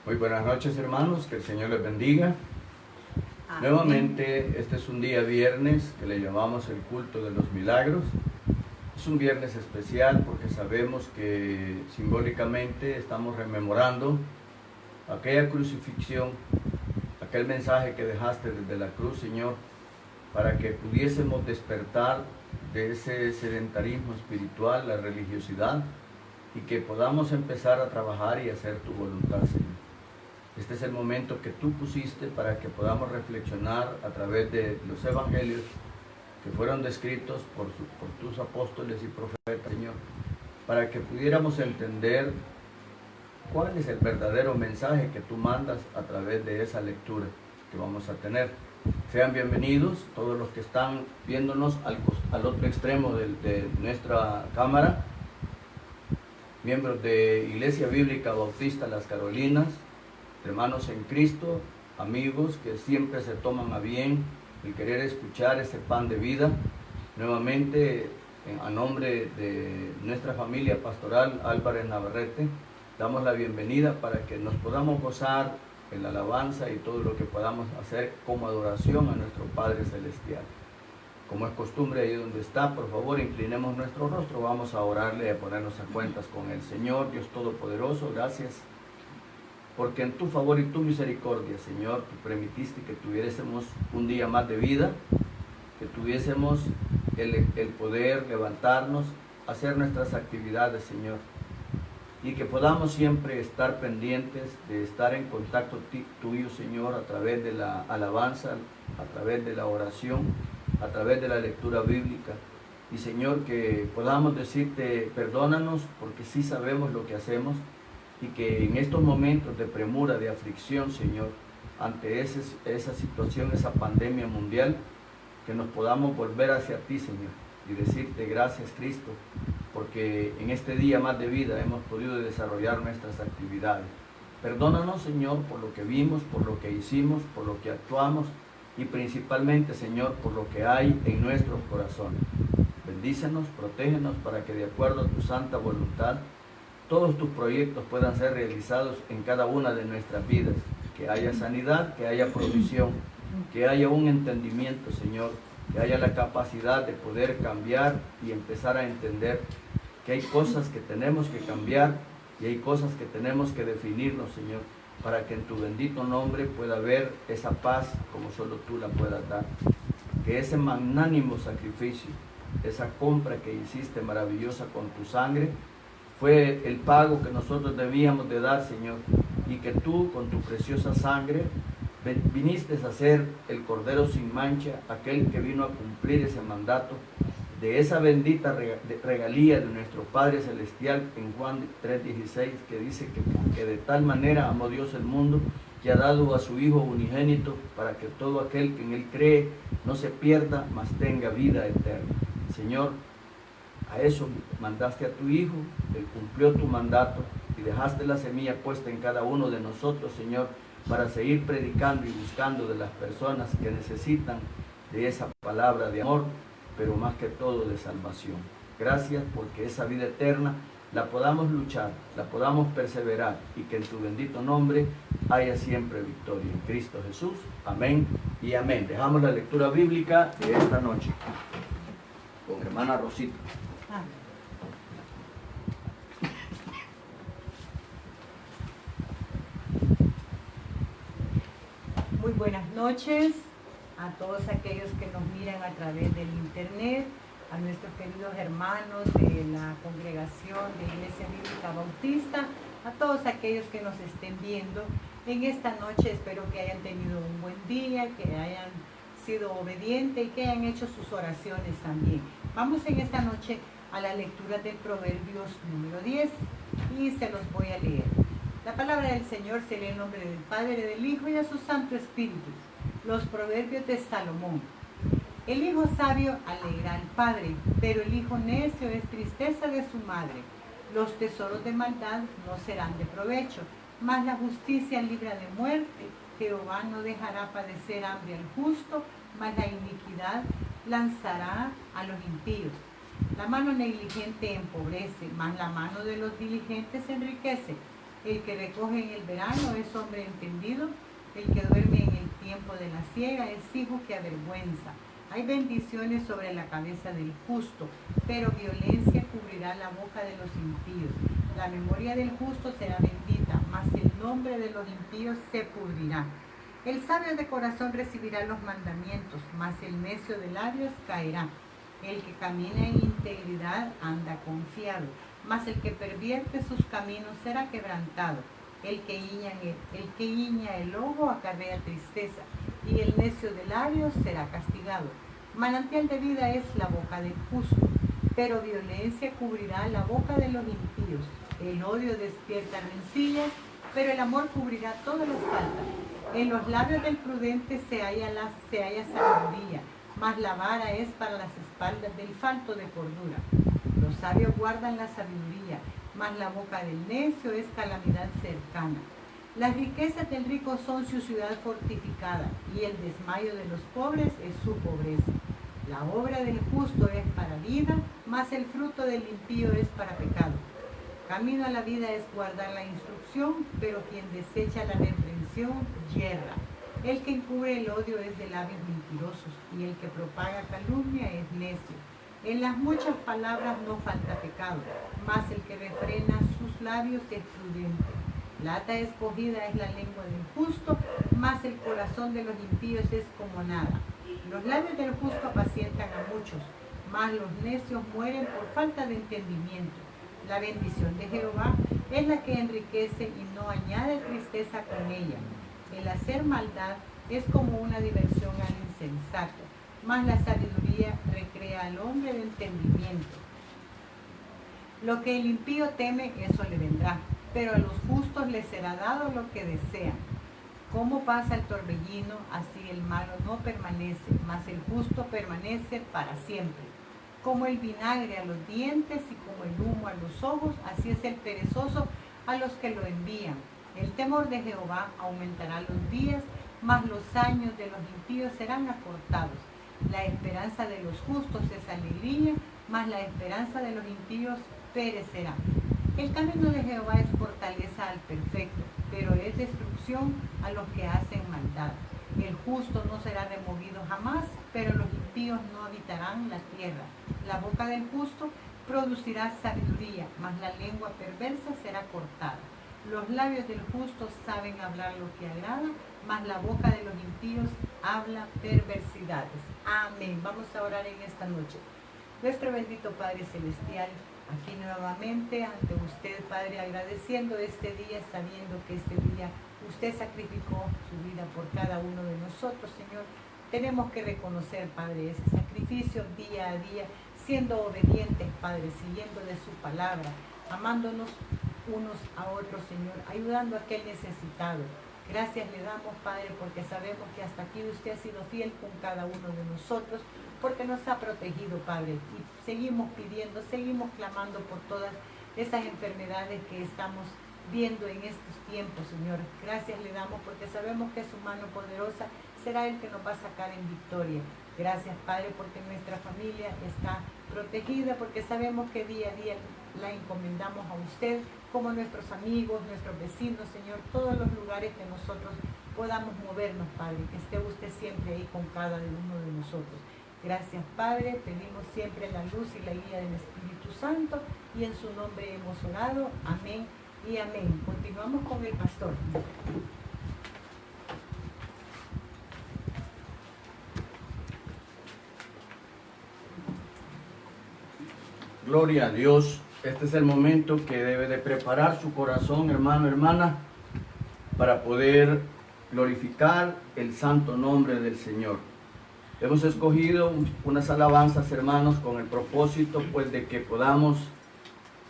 Muy buenas noches, hermanos, que el Señor les bendiga. Amén. Nuevamente, este es un día viernes que le llamamos el culto de los milagros. Es un viernes especial porque sabemos que simbólicamente estamos rememorando aquella crucifixión, aquel mensaje que dejaste desde la cruz, Señor, para que pudiésemos despertar de ese sedentarismo espiritual, la religiosidad, y que podamos empezar a trabajar y hacer tu voluntad, Señor. Este es el momento que tú pusiste para que podamos reflexionar a través de los evangelios que fueron descritos por tus apóstoles y profetas, Señor, para que pudiéramos entender cuál es el verdadero mensaje que tú mandas a través de esa lectura que vamos a tener. Sean bienvenidos todos los que están viéndonos al otro extremo de nuestra cámara, miembros de Iglesia Bíblica Bautista Las Carolinas, hermanos en Cristo, amigos que siempre se toman a bien el querer escuchar ese pan de vida. Nuevamente, a nombre de nuestra familia pastoral Álvarez Navarrete, damos la bienvenida para que nos podamos gozar en la alabanza y todo lo que podamos hacer como adoración a nuestro Padre Celestial. Como es costumbre, ahí donde está, por favor, inclinemos nuestro rostro, vamos a orarle y a ponernos a cuentas con el Señor, Dios Todopoderoso. Gracias, porque en tu favor y tu misericordia, Señor, tú permitiste que tuviésemos un día más de vida, que tuviésemos el poder levantarnos, hacer nuestras actividades, Señor, y que podamos siempre estar pendientes de estar en contacto tuyo, Señor, a través de la alabanza, a través de la oración, a través de la lectura bíblica. Y, Señor, que podamos decirte, perdónanos, porque sí sabemos lo que hacemos, y que en estos momentos de premura, de aflicción, Señor, ante esa situación, esa pandemia mundial, que nos podamos volver hacia ti, Señor, y decirte gracias, Cristo, porque en este día más de vida hemos podido desarrollar nuestras actividades. Perdónanos, Señor, por lo que vimos, por lo que hicimos, por lo que actuamos, y principalmente, Señor, por lo que hay en nuestros corazones. Bendícenos, protégenos, para que de acuerdo a tu santa voluntad, todos tus proyectos puedan ser realizados en cada una de nuestras vidas, que haya sanidad, que haya provisión, que haya un entendimiento, Señor, que haya la capacidad de poder cambiar y empezar a entender que hay cosas que tenemos que cambiar y hay cosas que tenemos que definirnos, Señor, para que en tu bendito nombre pueda haber esa paz como solo tú la puedas dar. Que ese magnánimo sacrificio, esa compra que hiciste maravillosa con tu sangre, fue el pago que nosotros debíamos de dar, Señor, y que tú con tu preciosa sangre viniste a ser el Cordero sin mancha, aquel que vino a cumplir ese mandato de esa bendita regalía de nuestro Padre Celestial en Juan 3:16, que dice que de tal manera amó Dios el mundo, que ha dado a su Hijo unigénito, para que todo aquel que en Él cree no se pierda, mas tenga vida eterna. Señor, a eso mandaste a tu Hijo, Él cumplió tu mandato y dejaste la semilla puesta en cada uno de nosotros, Señor, para seguir predicando y buscando de las personas que necesitan de esa palabra de amor, pero más que todo de salvación. Gracias porque esa vida eterna la podamos luchar, la podamos perseverar y que en tu bendito nombre haya siempre victoria. En Cristo Jesús. Amén y amén. Dejamos la lectura bíblica de esta noche con hermana Rosita. Muy buenas noches a todos aquellos que nos miran a través del internet, a nuestros queridos hermanos de la congregación de Iglesia Bíblica Bautista, a todos aquellos que nos estén viendo en esta noche. Espero que hayan tenido un buen día, que hayan sido obedientes y que hayan hecho sus oraciones también. Vamos en esta noche a la lectura de Proverbios número 10 y se los voy a leer. La palabra del Señor se lee en nombre del Padre, del Hijo y de su Santo Espíritu. Los Proverbios de Salomón. El hijo sabio alegra al padre, pero el hijo necio es tristeza de su madre. Los tesoros de maldad no serán de provecho, mas la justicia libra de muerte. Jehová no dejará padecer hambre al justo, mas la iniquidad lanzará a los impíos. La mano negligente empobrece, mas la mano de los diligentes enriquece. El que recoge en el verano es hombre entendido. El que duerme en el tiempo de la siega es hijo que avergüenza. Hay bendiciones sobre la cabeza del justo, pero violencia cubrirá la boca de los impíos. La memoria del justo será bendita, mas el nombre de los impíos se pudrirá. El sabio de corazón recibirá los mandamientos, mas el necio de labios caerá. El que camina en integridad anda confiado, mas el que pervierte sus caminos será quebrantado. El que guiña el ojo acarrea tristeza, y el necio de labios será castigado. Manantial de vida es la boca del justo, pero violencia cubrirá la boca de los impíos. El odio despierta rencillas, pero el amor cubrirá todas las faltas. En los labios del prudente se halla sabiduría, mas la vara es para las espaldas del falto de cordura. Los sabios guardan la sabiduría, mas la boca del necio es calamidad cercana. Las riquezas del rico son su ciudad fortificada, y el desmayo de los pobres es su pobreza. La obra del justo es para vida, mas el fruto del impío es para pecado. Camino a la vida es guardar la instrucción, pero quien desecha la reprensión yerra. El que encubre el odio es de labios mentirosos, y el que propaga calumnia es necio. En las muchas palabras no falta pecado, mas el que refrena sus labios es prudente. Plata escogida es la lengua del justo, mas el corazón de los impíos es como nada. Los labios del justo apacientan a muchos, mas los necios mueren por falta de entendimiento. La bendición de Jehová es la que enriquece y no añade tristeza con ella. El hacer maldad es como una diversión al insensato, mas la sabiduría recrea al hombre de entendimiento. Lo que el impío teme, eso le vendrá, pero a los justos les será dado lo que desean. Como pasa el torbellino, así el malo no permanece, mas el justo permanece para siempre. Como el vinagre a los dientes y como el humo a los ojos, así es el perezoso a los que lo envían. El temor de Jehová aumentará los días, mas los años de los impíos serán acortados. La esperanza de los justos es alegría, mas la esperanza de los impíos perecerá. El camino de Jehová es fortaleza al perfecto, pero es destrucción a los que hacen maldad. El justo no será removido jamás, pero los impíos no habitarán la tierra. La boca del justo producirá sabiduría, mas la lengua perversa será cortada. Los labios del justo saben hablar lo que agrada, mas la boca de los impíos habla perversidades. Amén. Vamos a orar en esta noche. Nuestro bendito Padre Celestial, aquí nuevamente ante usted, Padre, agradeciendo este día, sabiendo que este día usted sacrificó su vida por cada uno de nosotros, Señor. Tenemos que reconocer, Padre, ese sacrificio día a día, siendo obedientes, Padre, siguiendo de su palabra, amándonos unos a otros, Señor, ayudando a aquel necesitado. Gracias le damos, Padre, porque sabemos que hasta aquí usted ha sido fiel con cada uno de nosotros, porque nos ha protegido, Padre, y seguimos pidiendo, seguimos clamando por todas esas enfermedades que estamos viendo en estos tiempos, Señor. Gracias le damos porque sabemos que su mano poderosa será el que nos va a sacar en victoria. Gracias, Padre, porque nuestra familia está protegida, porque sabemos que día a día la encomendamos a usted, como nuestros amigos, nuestros vecinos, Señor, todos los lugares que nosotros podamos movernos, Padre, que esté usted siempre ahí con cada uno de nosotros. Gracias, Padre, pedimos siempre la luz y la guía del Espíritu Santo, y en su nombre hemos orado. Amén y amén. Continuamos con el pastor. Gloria a Dios. Este es el momento que debe de preparar su corazón, hermano, hermana, para poder glorificar el santo nombre del Señor. Hemos escogido unas alabanzas, hermanos, con el propósito, pues, de que podamos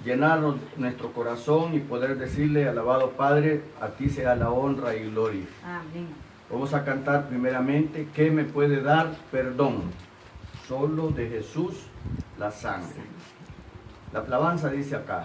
llenar nuestro corazón y poder decirle: alabado Padre, a ti sea la honra y gloria. Amén. Vamos a cantar primeramente: ¿qué me puede dar perdón? Solo de Jesús la sangre. La alabanza dice acá: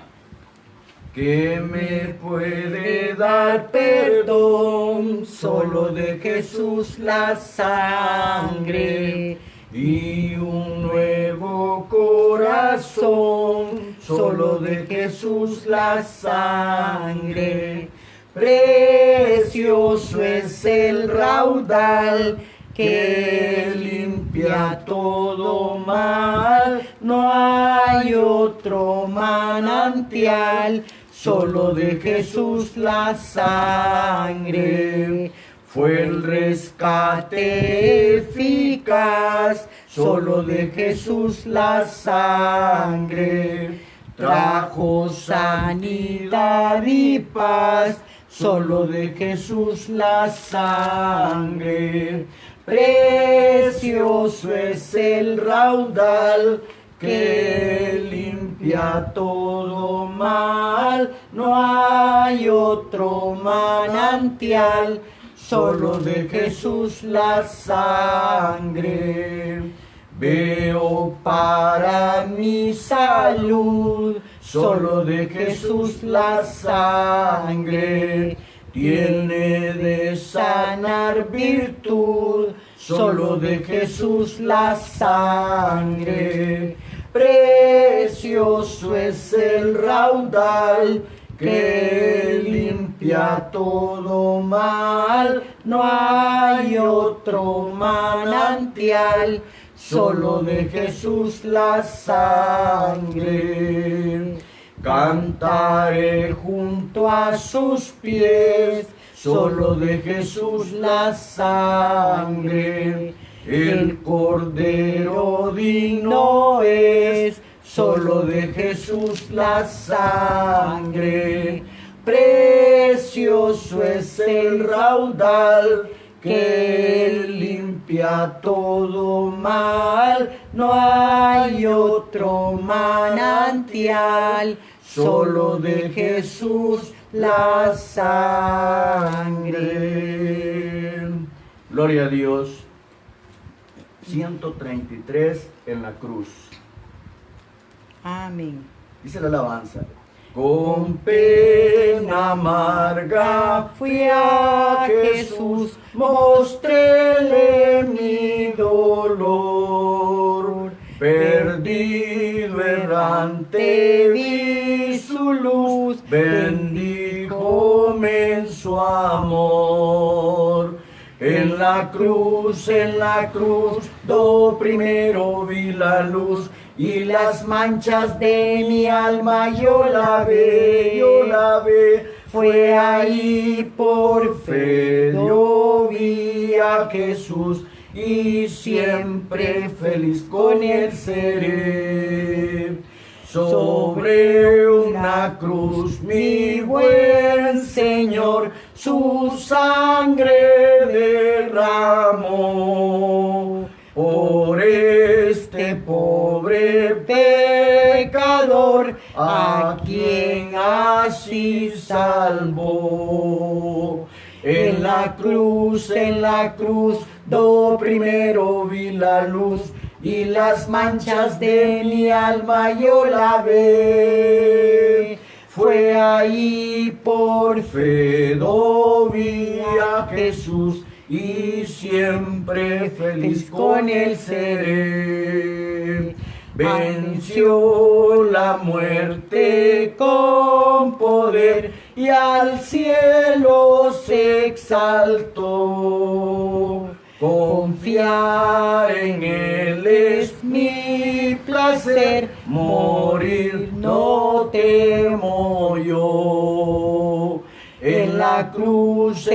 ¿qué me puede dar perdón? Solo de Jesús la sangre y un nuevo corazón. solo de Jesús la sangre. Precioso es el raudal que limpia todo mal, no hay otro manantial, solo de Jesús la sangre. Fue el rescate eficaz, solo de Jesús la sangre. Trajo sanidad y paz, solo de Jesús la sangre. Precioso es el raudal que limpia todo mal, no hay otro manantial, solo de Jesús la sangre. Veo para mi salud, solo de Jesús la sangre. Tiene de sanar virtud, solo de Jesús la sangre. Precioso es el raudal que limpia todo mal, no hay otro manantial, solo de Jesús la sangre. Cantaré junto a sus pies, solo de Jesús la sangre. El Cordero digno es, solo de Jesús la sangre. Precioso es el raudal que limpia todo mal, no hay otro manantial, solo de Jesús la sangre. Gloria a Dios. 133 en la cruz. Amén. Dice la alabanza. Con pena amarga fui a Jesús, mostréle mi dolor. Perdido errante vi su luz, bendíjome en su amor. En la cruz, do primero vi la luz, y las manchas de mi alma yo la ve. Fue ahí por fe yo vi a Jesús, y siempre feliz con él seré. Sobre una cruz mi buen Señor su sangre derramó. Por este pobre pecador, a quien así salvó. En la cruz, do primero vi la luz, y las manchas de mi alma yo la ve. Fue ahí por fe do vi a Jesús, y siempre feliz con él seré. Venció la muerte con poder, y al cielo se exaltó. Confiar en él es mi placer, morir no temo yo. En la cruz,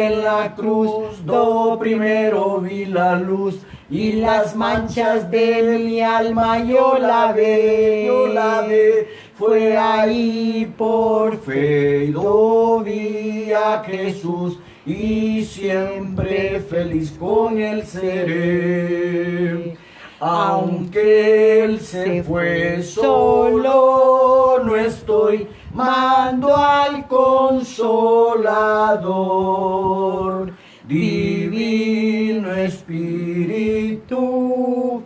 do primero vi la luz, y las manchas de mi alma yo la ve. Fue ahí por fe do vi a Jesús, y siempre feliz con él seré. Aunque él se fue, solo no estoy, mando al Consolador. Divino Espíritu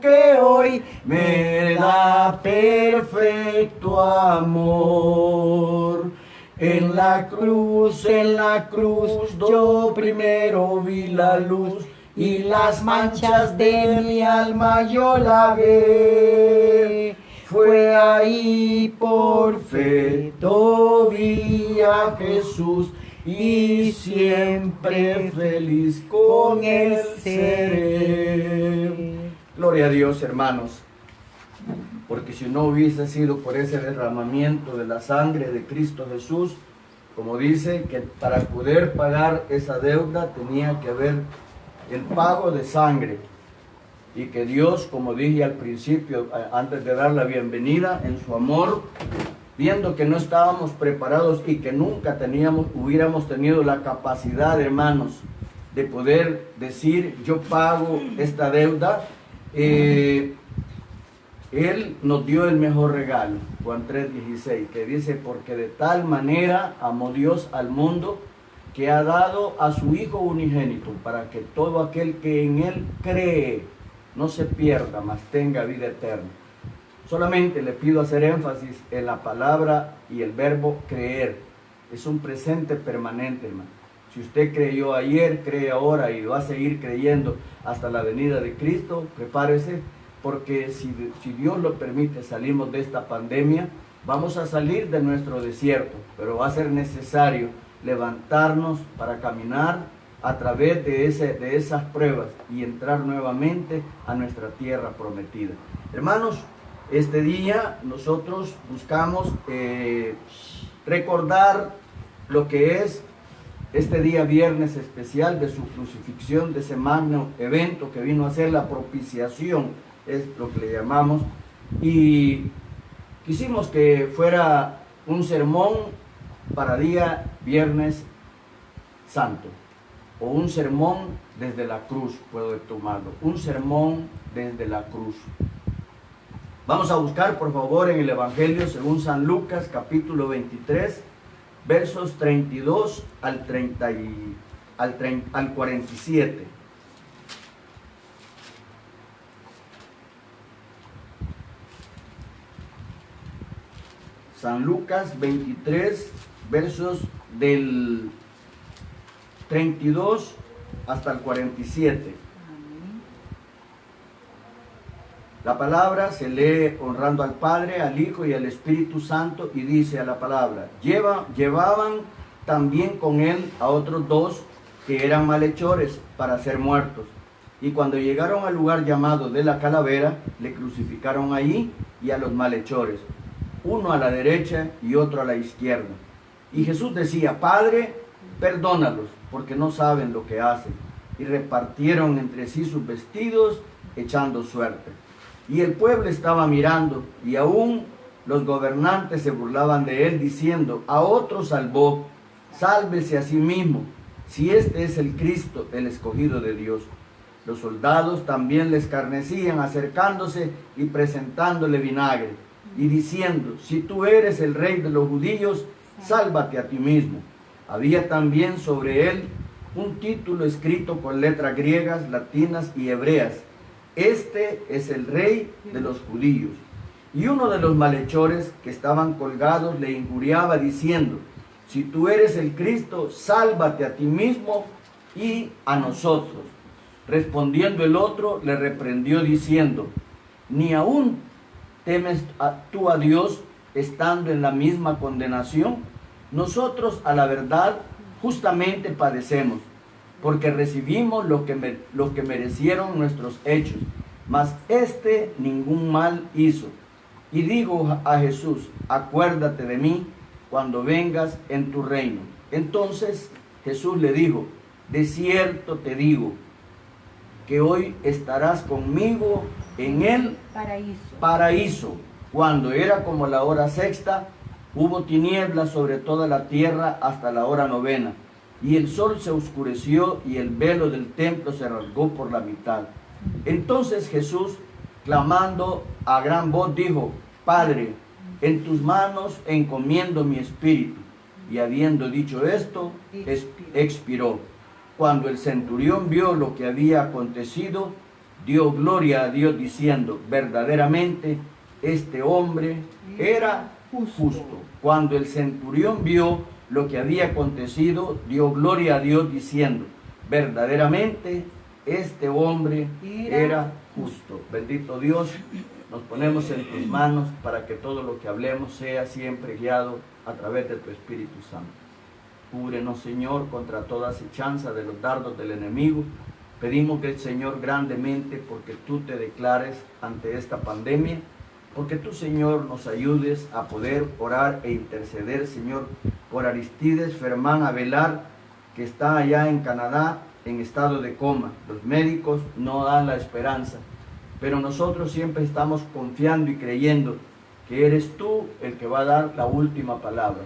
que hoy me da perfecto amor. En la cruz, yo primero vi la luz, y las manchas de mi alma yo la ve. Fue ahí por fe, vi a Jesús y siempre feliz con él seré. Gloria a Dios, hermanos, porque si no hubiese sido por ese derramamiento de la sangre de Cristo Jesús, como dice, que para poder pagar esa deuda tenía que haber el pago de sangre. Y que Dios, como dije al principio, antes de dar la bienvenida, en su amor, viendo que no estábamos preparados y que nunca hubiéramos tenido la capacidad, hermanos, de poder decir, yo pago esta deuda, Él nos dio el mejor regalo, Juan 3:16, que dice, porque de tal manera amó Dios al mundo, que ha dado a su Hijo unigénito, para que todo aquel que en Él cree, no se pierda, mas tenga vida eterna. Solamente le pido hacer énfasis en la palabra y el verbo creer. Es un presente permanente, hermano. Si usted creyó ayer, cree ahora y va a seguir creyendo hasta la venida de Cristo, prepárese, porque si Dios lo permite, salimos de esta pandemia, vamos a salir de nuestro desierto, pero va a ser necesario levantarnos para caminar a través de esas pruebas y entrar nuevamente a nuestra tierra prometida. Hermanos, este día nosotros buscamos recordar lo que es este día viernes especial de su crucifixión, de ese magno evento que vino a ser la propiciación, es lo que le llamamos, y quisimos que fuera un sermón para día viernes santo, o un sermón desde la cruz, puedo tomarlo, un sermón desde la cruz. Vamos a buscar, por favor, en el Evangelio según San Lucas, capítulo 23, versos 32 al 47. San Lucas 23, versos del 32 hasta el 47. La palabra se lee honrando al Padre, al Hijo y al Espíritu Santo, y dice a la palabra, llevaban también con él a otros dos que eran malhechores para ser muertos. Y cuando llegaron al lugar llamado de la Calavera, le crucificaron allí y a los malhechores, uno a la derecha y otro a la izquierda. Y Jesús decía, Padre, perdónalos, porque no saben lo que hacen. Y repartieron entre sí sus vestidos, echando suerte. Y el pueblo estaba mirando, y aún los gobernantes se burlaban de él, diciendo, a otro salvó, sálvese a sí mismo, si este es el Cristo, el escogido de Dios. Los soldados también le escarnecían, acercándose y presentándole vinagre, y diciendo, si tú eres el rey de los judíos, sálvate a ti mismo. Había también sobre él un título escrito con letras griegas, latinas y hebreas. Este es el rey de los judíos. Y uno de los malhechores que estaban colgados le injuriaba diciendo, si tú eres el Cristo, sálvate a ti mismo y a nosotros. Respondiendo el otro, le reprendió diciendo, ¿ni aún temes tú a Dios estando en la misma condenación? Nosotros a la verdad justamente padecemos, porque recibimos lo que merecieron nuestros hechos, mas este ningún mal hizo. Y dijo a Jesús, acuérdate de mí cuando vengas en tu reino. Entonces Jesús le dijo, de cierto te digo, que hoy estarás conmigo en el paraíso. Cuando era como la hora sexta, hubo tinieblas sobre toda la tierra hasta la hora novena. Y el sol se oscureció y el velo del templo se rasgó por la mitad. Entonces Jesús, clamando a gran voz, dijo, Padre, en tus manos encomiendo mi espíritu. Y habiendo dicho esto, expiró. Cuando el centurión vio lo que había acontecido, dio gloria a Dios diciendo, verdaderamente este hombre era justo. Cuando el centurión vio lo que había acontecido, dio gloria a Dios diciendo, verdaderamente este hombre era justo. Bendito Dios, nos ponemos en tus manos para que todo lo que hablemos sea siempre guiado a través de tu Espíritu Santo. Cúbrenos, Señor, contra toda acechanza de los dardos del enemigo. Pedimos que el Señor grandemente, porque tú te declares ante esta pandemia, porque tú, Señor, nos ayudes a poder orar e interceder, Señor, por Aristides Fermán Avelar, que está allá en Canadá en estado de coma. Los médicos no dan la esperanza, pero nosotros siempre estamos confiando y creyendo que eres tú el que va a dar la última palabra.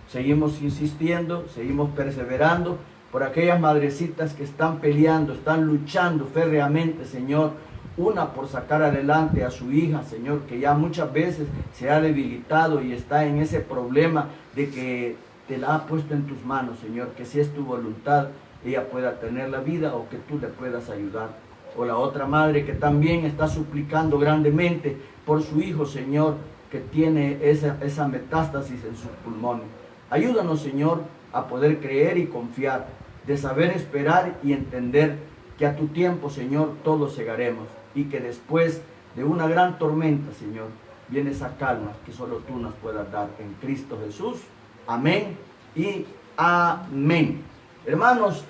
Seguimos insistiendo, seguimos perseverando por aquellas madrecitas que están peleando, están luchando férreamente, Señor, una por sacar adelante a su hija, Señor, que ya muchas veces se ha debilitado y está en ese problema de que te la ha puesto en tus manos, Señor, que si es tu voluntad, ella pueda tener la vida o que tú le puedas ayudar. O la otra madre que también está suplicando grandemente por su hijo, Señor, que tiene esa metástasis en sus pulmones. Ayúdanos, Señor, a poder creer y confiar, de saber esperar y entender que a tu tiempo, Señor, todos llegaremos y que después de una gran tormenta, Señor, viene esa calma que solo tú nos puedas dar en Cristo Jesús. Amén y amén. Hermanos,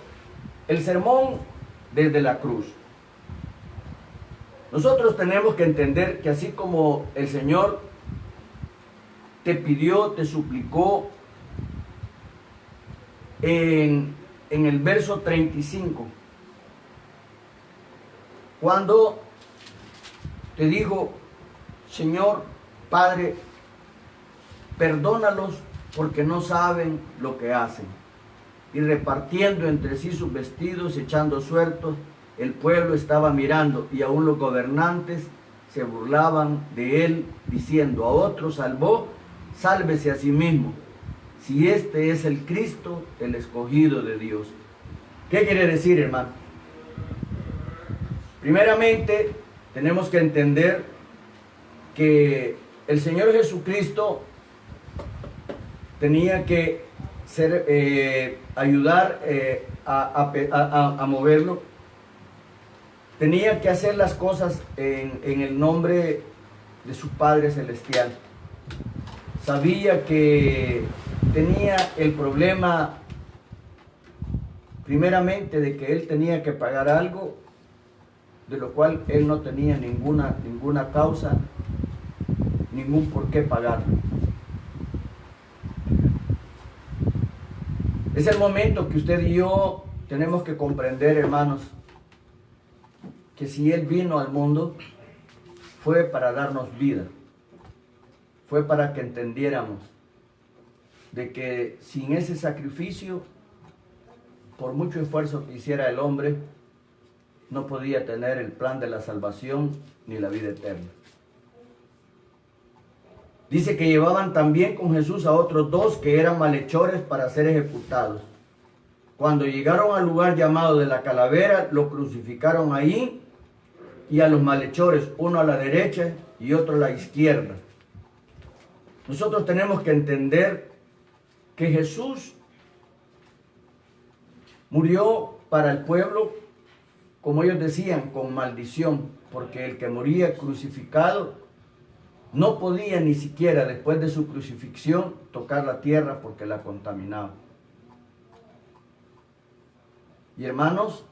el sermón desde la cruz. Nosotros tenemos que entender que así como el Señor te pidió, te suplicó en el verso 35, cuando te digo, Señor, Padre, perdónalos porque no saben lo que hacen. Y repartiendo entre sí sus vestidos, echando suertos, el pueblo estaba mirando y aún los gobernantes se burlaban de él, diciendo, a otro salvó, sálvese a sí mismo, si este es el Cristo, el escogido de Dios. ¿Qué quiere decir, hermano? Primeramente, tenemos que entender que el Señor Jesucristo tenía que ayudar a moverlo. Tenía que hacer las cosas en el nombre de su Padre Celestial. Sabía que tenía el problema, primeramente, de que él tenía que pagar algo, de lo cual él no tenía ninguna causa, ningún por qué pagarlo. Es el momento que usted y yo tenemos que comprender, hermanos, que si Él vino al mundo, fue para darnos vida. Fue para que entendiéramos de que sin ese sacrificio, por mucho esfuerzo que hiciera el hombre, no podía tener el plan de la salvación ni la vida eterna. Dice que llevaban también con Jesús a otros dos que eran malhechores para ser ejecutados. Cuando llegaron al lugar llamado de la calavera, lo crucificaron ahí, y a los malhechores, uno a la derecha y otro a la izquierda. Nosotros tenemos que entender que Jesús murió para el pueblo, como ellos decían, con maldición, porque el que moría crucificado no podía ni siquiera después de su crucifixión tocar la tierra porque la contaminaba. Y hermanos,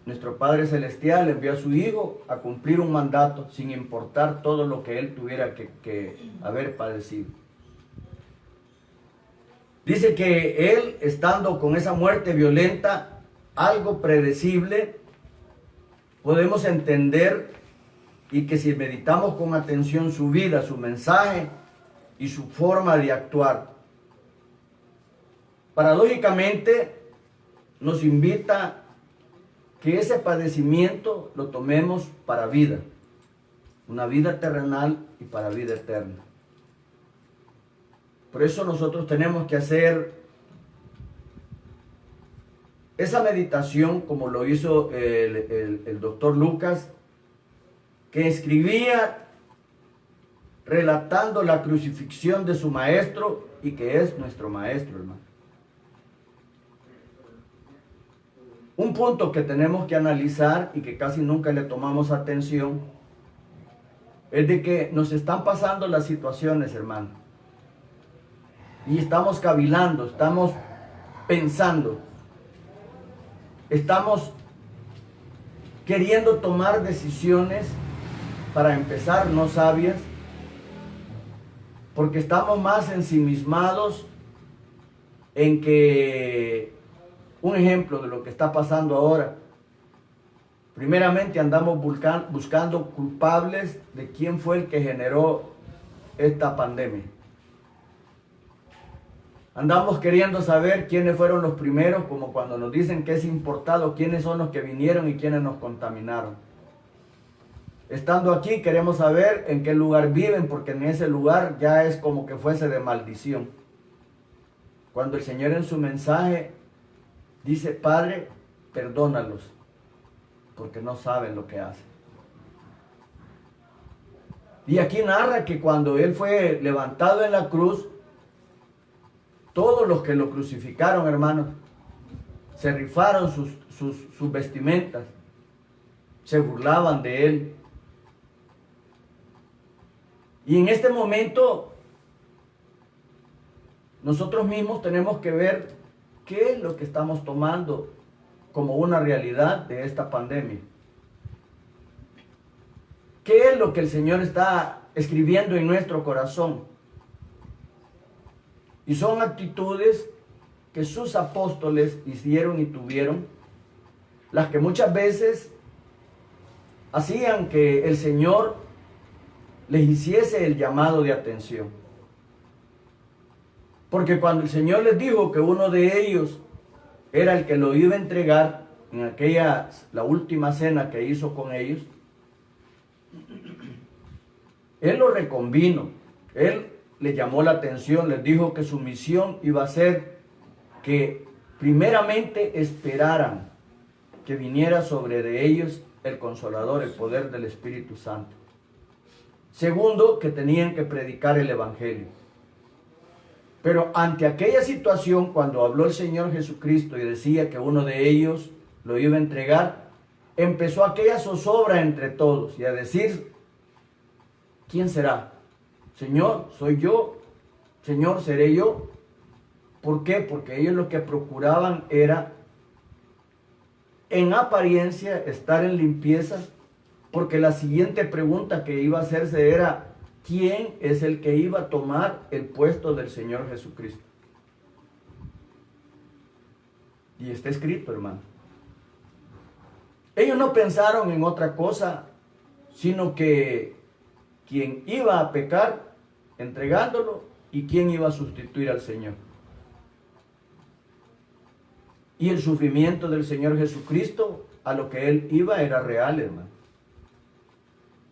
nuestro Padre Celestial envió a su Hijo a cumplir un mandato sin importar todo lo que Él tuviera que haber padecido. Dice que Él, estando con esa muerte violenta, algo predecible, podemos entender y que si meditamos con atención su vida, su mensaje y su forma de actuar, paradójicamente nos invita que ese padecimiento lo tomemos para vida, una vida terrenal y para vida eterna. Por eso nosotros tenemos que hacer esa meditación como lo hizo el doctor Lucas, que escribía relatando la crucifixión de su maestro y que es nuestro maestro, hermano. Un punto que tenemos que analizar y que casi nunca le tomamos atención es de que nos están pasando las situaciones, hermano. Y estamos cavilando, estamos pensando, estamos queriendo tomar decisiones, para empezar, no sabias, porque estamos más ensimismados en que, un ejemplo de lo que está pasando ahora, primeramente andamos buscando culpables de quién fue el que generó esta pandemia. Andamos queriendo saber quiénes fueron los primeros, como cuando nos dicen que es importado, quiénes son los que vinieron y quiénes nos contaminaron. Estando aquí queremos saber en qué lugar viven, porque en ese lugar ya es como que fuese de maldición. Cuando el Señor en su mensaje dice: Padre, perdónalos, porque no saben lo que hacen. Y aquí narra que cuando Él fue levantado en la cruz, todos los que lo crucificaron, hermanos, se rifaron sus vestimentas, se burlaban de Él. Y en este momento, nosotros mismos tenemos que ver qué es lo que estamos tomando como una realidad de esta pandemia. ¿Qué es lo que el Señor está escribiendo en nuestro corazón? Y son actitudes que sus apóstoles hicieron y tuvieron, las que muchas veces hacían que el Señor les hiciese el llamado de atención. Porque cuando el Señor les dijo que uno de ellos era el que lo iba a entregar en la última cena que hizo con ellos, Él lo reconvino, Él les llamó la atención, les dijo que su misión iba a ser que primeramente esperaran que viniera sobre de ellos el Consolador, el poder del Espíritu Santo. Segundo, que tenían que predicar el Evangelio. Pero ante aquella situación, cuando habló el Señor Jesucristo y decía que uno de ellos lo iba a entregar, empezó aquella zozobra entre todos y a decir: ¿quién será? Señor, soy yo. Señor, seré yo. ¿Por qué? Porque ellos lo que procuraban era, en apariencia, estar en limpieza, porque la siguiente pregunta que iba a hacerse era: ¿quién es el que iba a tomar el puesto del Señor Jesucristo? Y está escrito, hermano. Ellos no pensaron en otra cosa, sino que quien iba a pecar entregándolo y quién iba a sustituir al Señor. Y el sufrimiento del Señor Jesucristo, a lo que Él iba, era real, hermano.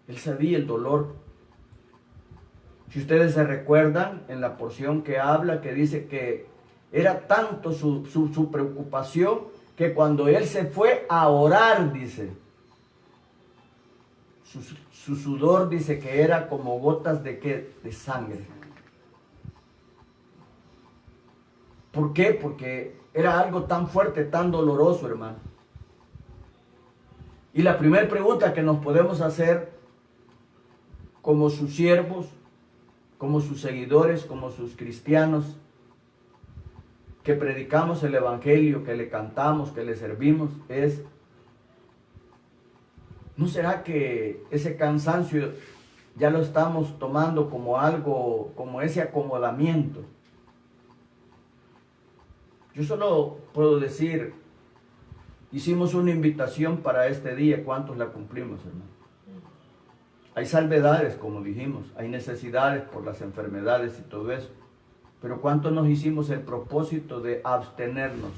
Él sabía el dolor. Si ustedes se recuerdan en la porción que habla, que dice que era tanto su preocupación, que cuando Él se fue a orar, dice, su sudor, dice que era como gotas de ¿qué? De sangre. ¿Por qué? Porque era algo tan fuerte, tan doloroso, hermano. Y la primera pregunta que nos podemos hacer, como sus siervos, como sus seguidores, como sus cristianos, que predicamos el Evangelio, que le cantamos, que le servimos, es: ¿no será que ese cansancio ya lo estamos tomando como algo, como ese acomodamiento? Yo solo puedo decir, hicimos una invitación para este día, ¿cuántos la cumplimos, hermano? Hay salvedades, como dijimos, hay necesidades por las enfermedades y todo eso, pero ¿cuántos nos hicimos el propósito de abstenernos,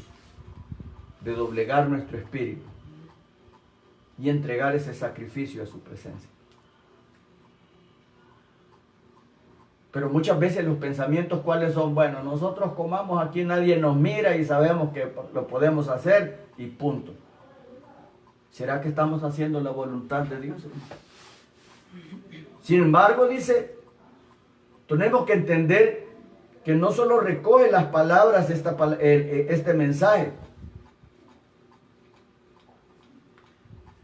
de doblegar nuestro espíritu y entregar ese sacrificio a su presencia? Pero muchas veces los pensamientos, ¿cuáles son? Bueno, nosotros comamos aquí, nadie nos mira y sabemos que lo podemos hacer y punto. ¿Será que estamos haciendo la voluntad de Dios? Sin embargo, dice, tenemos que entender que no solo recoge las palabras este mensaje.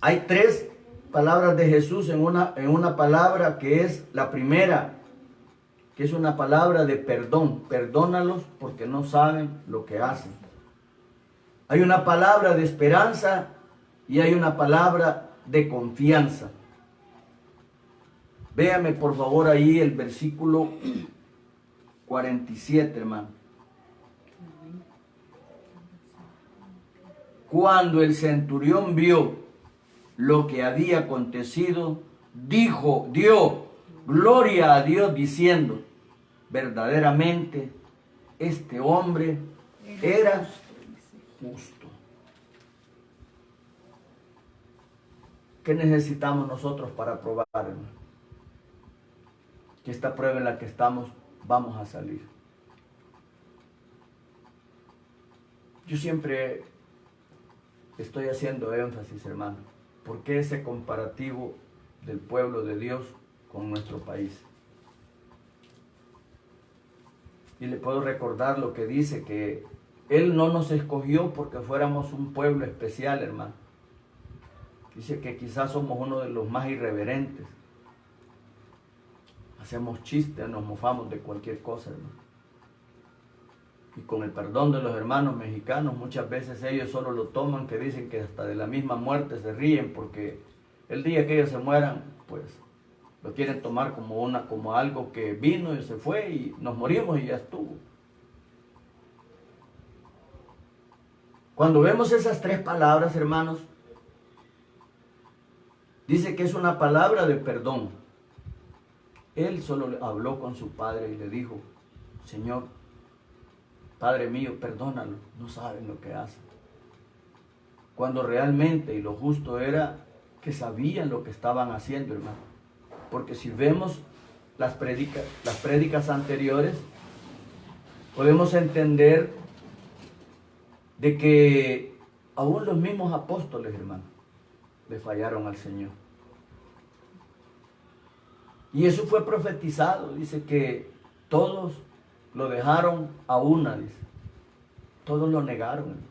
Hay tres palabras de Jesús en una palabra que es la primera, que es una palabra de perdón. Perdónalos porque no saben lo que hacen. Hay una palabra de esperanza y hay una palabra de confianza. Véame por favor ahí el versículo 47, hermano. Cuando el centurión vio lo que había acontecido, dio gloria a Dios diciendo, verdaderamente este hombre era justo. ¿Qué necesitamos nosotros para probar, hermano? Que esta prueba en la que estamos vamos a salir. Yo siempre estoy haciendo énfasis, hermano, ¿por qué ese comparativo del pueblo de Dios con nuestro país? Y le puedo recordar lo que dice, que Él no nos escogió porque fuéramos un pueblo especial, hermano. Dice que quizás somos uno de los más irreverentes. Hacemos chistes, nos mofamos de cualquier cosa, hermano. Y con el perdón de los hermanos mexicanos, muchas veces ellos solo lo toman, que dicen que hasta de la misma muerte se ríen, porque el día que ellos se mueran, pues lo quieren tomar como algo que vino y se fue y nos morimos y ya estuvo. Cuando vemos esas tres palabras, hermanos, dice que es una palabra de perdón. Él solo habló con su padre y le dijo, Señor, Padre mío, perdónalo, no saben lo que hacen. Cuando realmente, y lo justo era que sabían lo que estaban haciendo, hermano. Porque si vemos las prédicas anteriores, podemos entender de que aún los mismos apóstoles, hermano, le fallaron al Señor. Y eso fue profetizado, dice que todos lo dejaron a una, dice. Todos lo negaron, hermano.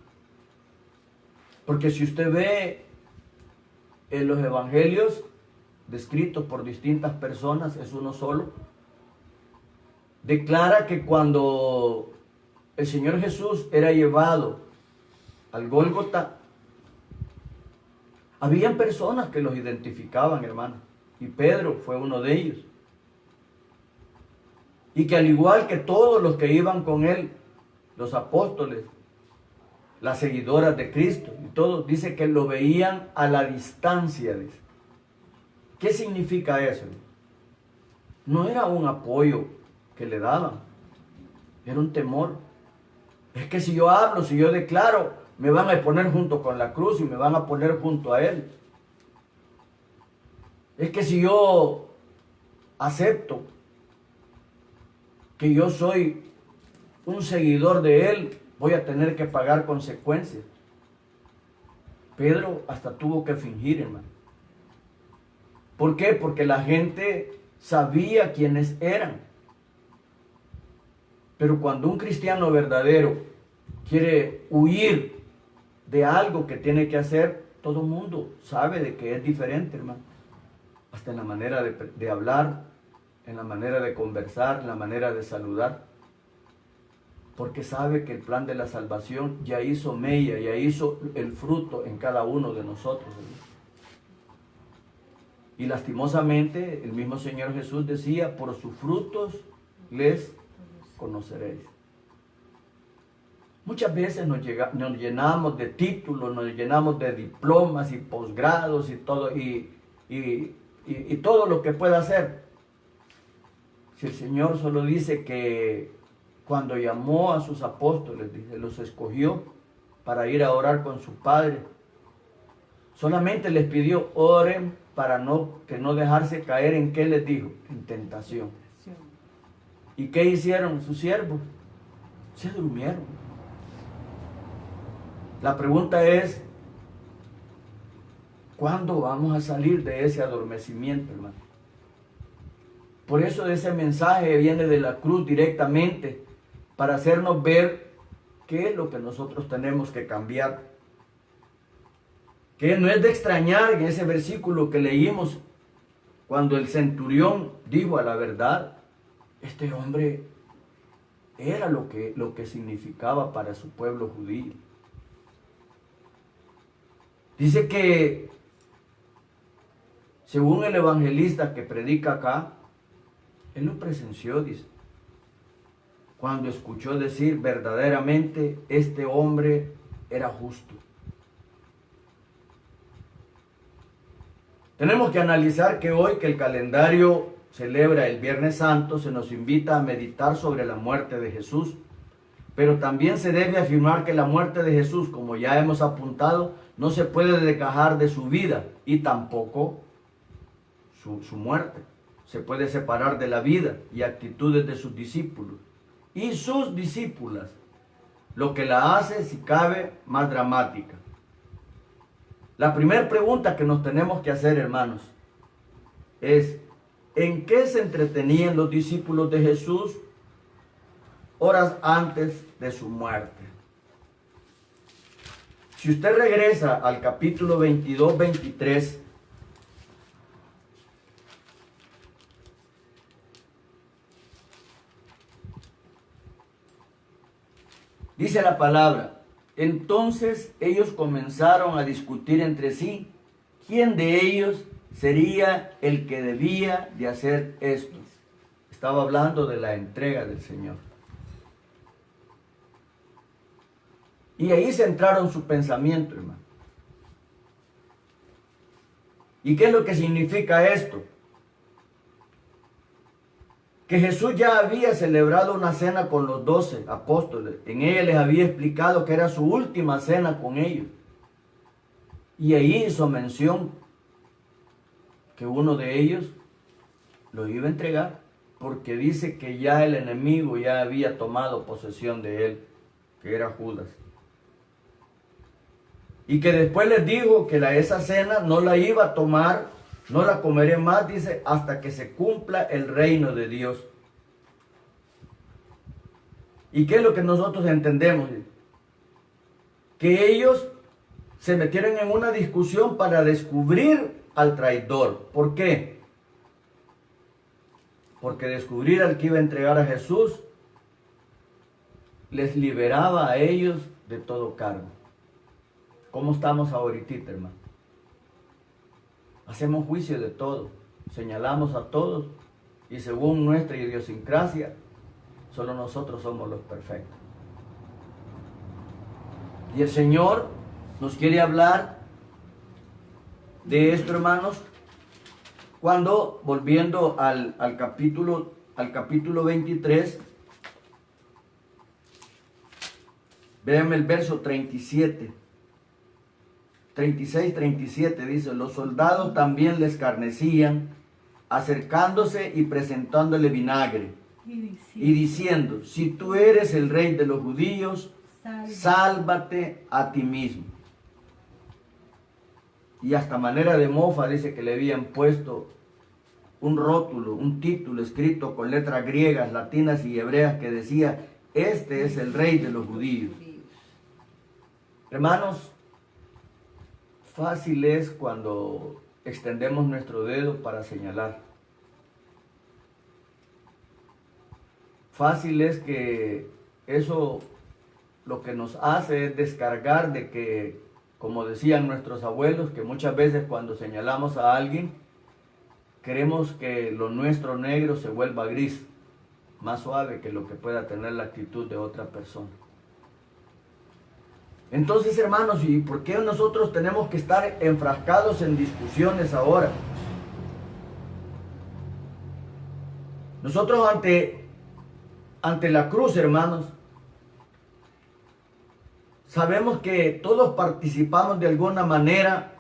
Porque si usted ve en los evangelios descritos por distintas personas, es uno solo, declara que cuando el Señor Jesús era llevado al Gólgota, habían personas que los identificaban, hermano, y Pedro fue uno de ellos. Y que al igual que todos los que iban con él, los apóstoles, las seguidoras de Cristo y todos, dice que lo veían a la distancia, dice. ¿Qué significa eso? No era un apoyo que le daban, era un temor. Es que si yo hablo, si yo declaro, me van a poner junto con la cruz y me van a poner junto a Él. Es que si yo acepto que yo soy un seguidor de Él, voy a tener que pagar consecuencias. Pedro hasta tuvo que fingir, hermano. ¿Por qué? Porque la gente sabía quiénes eran. Pero cuando un cristiano verdadero quiere huir de algo que tiene que hacer, todo el mundo sabe de que es diferente, hermano. Hasta en la manera de hablar, en la manera de conversar, en la manera de saludar. Porque sabe que el plan de la salvación ya hizo mella, ya hizo el fruto en cada uno de nosotros, hermano. Y lastimosamente el mismo Señor Jesús decía, por sus frutos les conoceréis. Muchas veces nos llenamos de títulos, nos llenamos de diplomas y posgrados y todo, y todo lo que pueda hacer. Si el Señor solo dice que cuando llamó a sus apóstoles, dice, los escogió para ir a orar con su Padre, solamente les pidió, oren para que no dejarse caer en, ¿qué les dijo? En tentación. ¿Y qué hicieron sus siervos? Se durmieron. La pregunta es, ¿cuándo vamos a salir de ese adormecimiento, hermano? Por eso ese mensaje viene de la cruz directamente, para hacernos ver qué es lo que nosotros tenemos que cambiar. que no es de extrañar en ese versículo que leímos, cuando el centurión dijo a la verdad, este hombre era lo que significaba para su pueblo judío. Dice que, según el evangelista que predica acá, él lo presenció, dice, cuando escuchó decir verdaderamente este hombre era justo. Tenemos que analizar que hoy que el calendario celebra el Viernes Santo, se nos invita a meditar sobre la muerte de Jesús, pero también se debe afirmar que la muerte de Jesús, como ya hemos apuntado, no se puede desgajar de su vida y tampoco su muerte. Se puede separar de la vida y actitudes de sus discípulos y sus discípulas, lo que la hace, si cabe, más dramática. La primera pregunta que nos tenemos que hacer, hermanos, es: ¿en qué se entretenían los discípulos de Jesús horas antes de su muerte? Si usted regresa al capítulo 22, 23, dice la palabra: entonces ellos comenzaron a discutir entre sí quién de ellos sería el que debía de hacer esto. Estaba hablando de la entrega del Señor. Y ahí centraron su pensamiento, hermano. ¿Y qué es lo que significa esto? Que Jesús ya había celebrado una cena con los 12 apóstoles. En ella les había explicado que era su última cena con ellos. Y ahí hizo mención que uno de ellos lo iba a entregar, porque dice que ya el enemigo ya había tomado posesión de él, que era Judas. Y que después les dijo que esa cena no la iba a tomar, no la comeré más, dice, hasta que se cumpla el reino de Dios. ¿Y qué es lo que nosotros entendemos? Que ellos se metieron en una discusión para descubrir al traidor. ¿Por qué? Porque descubrir al que iba a entregar a Jesús les liberaba a ellos de todo cargo. ¿Cómo estamos ahorita, hermano? Hacemos juicio de todo, señalamos a todos y según nuestra idiosincrasia, solo nosotros somos los perfectos. Y el Señor nos quiere hablar de esto, hermanos, cuando, volviendo al capítulo 23, véanme el verso 37. 36, 37 dice: los soldados también le escarnecían, acercándose y presentándole vinagre, y diciendo: si tú eres el rey de los judíos, sálvate a ti mismo. Y hasta manera de mofa dice que le habían puesto un rótulo, un título escrito con letras griegas, latinas y hebreas que decía: este es el rey de los judíos. Hermanos, fácil es cuando extendemos nuestro dedo para señalar. Fácil es que eso lo que nos hace es descargar de que, como decían nuestros abuelos, que muchas veces cuando señalamos a alguien, queremos que lo nuestro negro se vuelva gris, más suave que lo que pueda tener la actitud de otra persona. Entonces, hermanos, ¿y por qué nosotros tenemos que estar enfrascados en discusiones ahora? Nosotros ante la cruz, hermanos, sabemos que todos participamos de alguna manera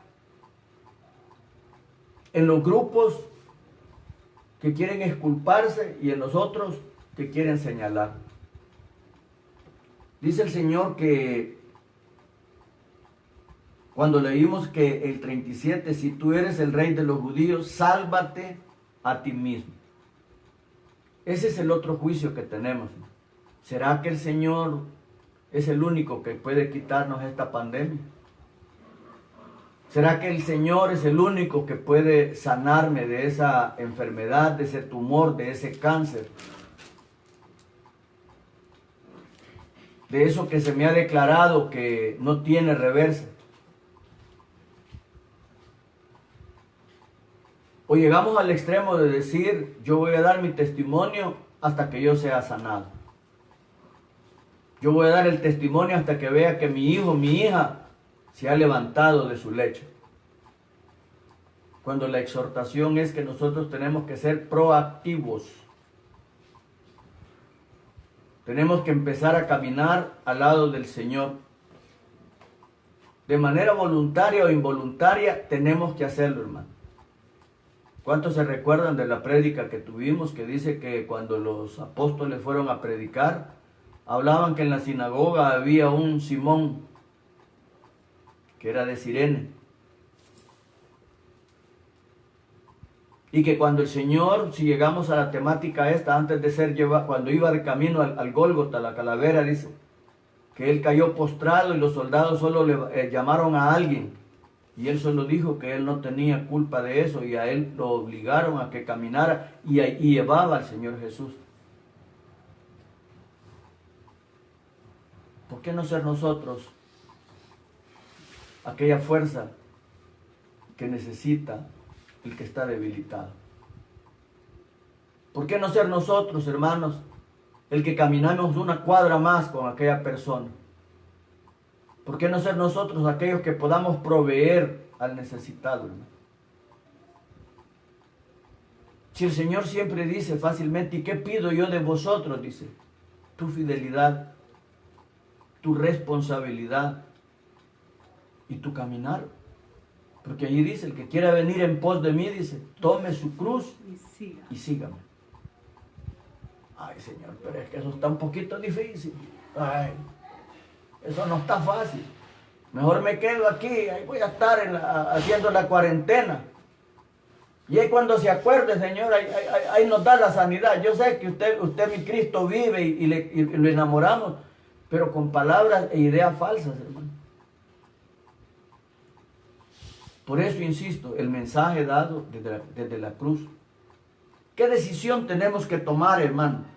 en los grupos que quieren exculparse y en los otros que quieren señalar. Dice el Señor que cuando leímos que el 37, si tú eres el rey de los judíos, sálvate a ti mismo. Ese es el otro juicio que tenemos. ¿Será que el Señor es el único que puede quitarnos esta pandemia? ¿Será que el Señor es el único que puede sanarme de esa enfermedad, de ese tumor, de ese cáncer? De eso que se me ha declarado que no tiene reversa. O llegamos al extremo de decir, yo voy a dar mi testimonio hasta que yo sea sanado. Yo voy a dar el testimonio hasta que vea que mi hijo, mi hija, se ha levantado de su lecho. Cuando la exhortación es que nosotros tenemos que ser proactivos. Tenemos que empezar a caminar al lado del Señor. De manera voluntaria o involuntaria tenemos que hacerlo, hermano. ¿Cuántos se recuerdan de la prédica que tuvimos que dice que cuando los apóstoles fueron a predicar, hablaban que en la sinagoga había un Simón, que era de Cirene, y que cuando el Señor, si llegamos a la temática esta, antes de ser llevado, cuando iba de camino al Gólgota, la calavera, dice, que él cayó postrado y los soldados solo le llamaron a alguien, y él solo dijo que él no tenía culpa de eso, y a él lo obligaron a que caminara y llevaba al Señor Jesús. ¿Por qué no ser nosotros aquella fuerza que necesita el que está debilitado? ¿Por qué no ser nosotros, hermanos, el que caminamos una cuadra más con aquella persona? ¿Por qué no ser nosotros aquellos que podamos proveer al necesitado, hermano? Si el Señor siempre dice fácilmente, ¿y qué pido yo de vosotros? Dice, tu fidelidad, tu responsabilidad y tu caminar. Porque allí dice, el que quiera venir en pos de mí, dice, tome su cruz y sígame. Ay, Señor, pero es que eso está un poquito difícil. Ay, eso no está fácil. Mejor me quedo aquí, ahí voy a estar haciendo la cuarentena. Y ahí cuando se acuerde, Señor, ahí nos da la sanidad. Yo sé que usted mi Cristo vive y lo enamoramos, pero con palabras e ideas falsas, hermano. Por eso insisto, el mensaje dado desde la cruz. ¿Qué decisión tenemos que tomar, hermano?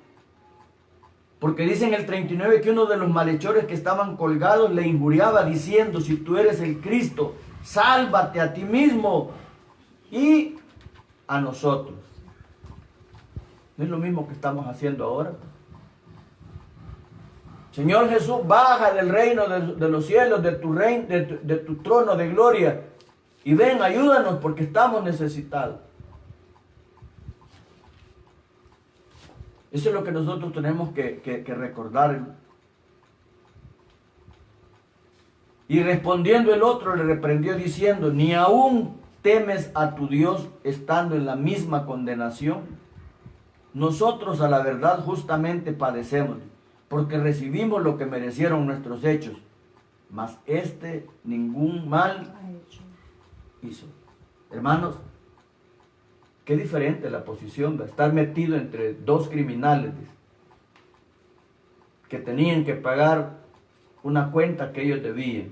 Porque dice en el 39 que uno de los malhechores que estaban colgados le injuriaba diciendo, si tú eres el Cristo, sálvate a ti mismo y a nosotros. ¿No es lo mismo que estamos haciendo ahora? Señor Jesús, baja del reino de los cielos, de tu reino, de tu trono de gloria, y ven, ayúdanos porque estamos necesitados. Eso es lo que nosotros tenemos que recordar. Y respondiendo el otro le reprendió diciendo, ¿ni aún temes a tu Dios estando en la misma condenación? Nosotros a la verdad justamente padecemos, porque recibimos lo que merecieron nuestros hechos, mas este ningún mal hizo. Hermanos, qué diferente la posición de estar metido entre dos criminales que tenían que pagar una cuenta que ellos debían,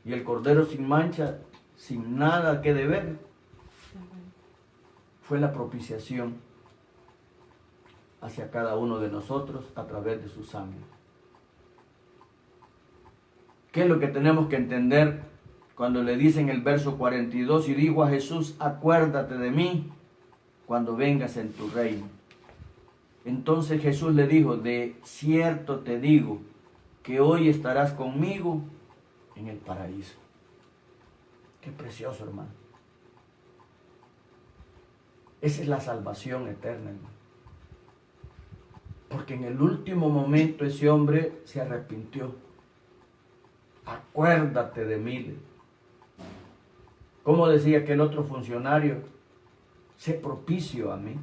y el Cordero sin mancha, sin nada que deber, fue la propiciación hacia cada uno de nosotros a través de su sangre. ¿Qué es lo que tenemos que entender cuando le dice en el verso 42, y dijo a Jesús, acuérdate de mí cuando vengas en tu reino? Entonces Jesús le dijo, de cierto te digo que hoy estarás conmigo en el paraíso. Qué precioso, hermano. Esa es la salvación eterna, hermano. Porque en el último momento ese hombre se arrepintió. Acuérdate de mí. Como decía aquel otro funcionario, sé propicio a mí.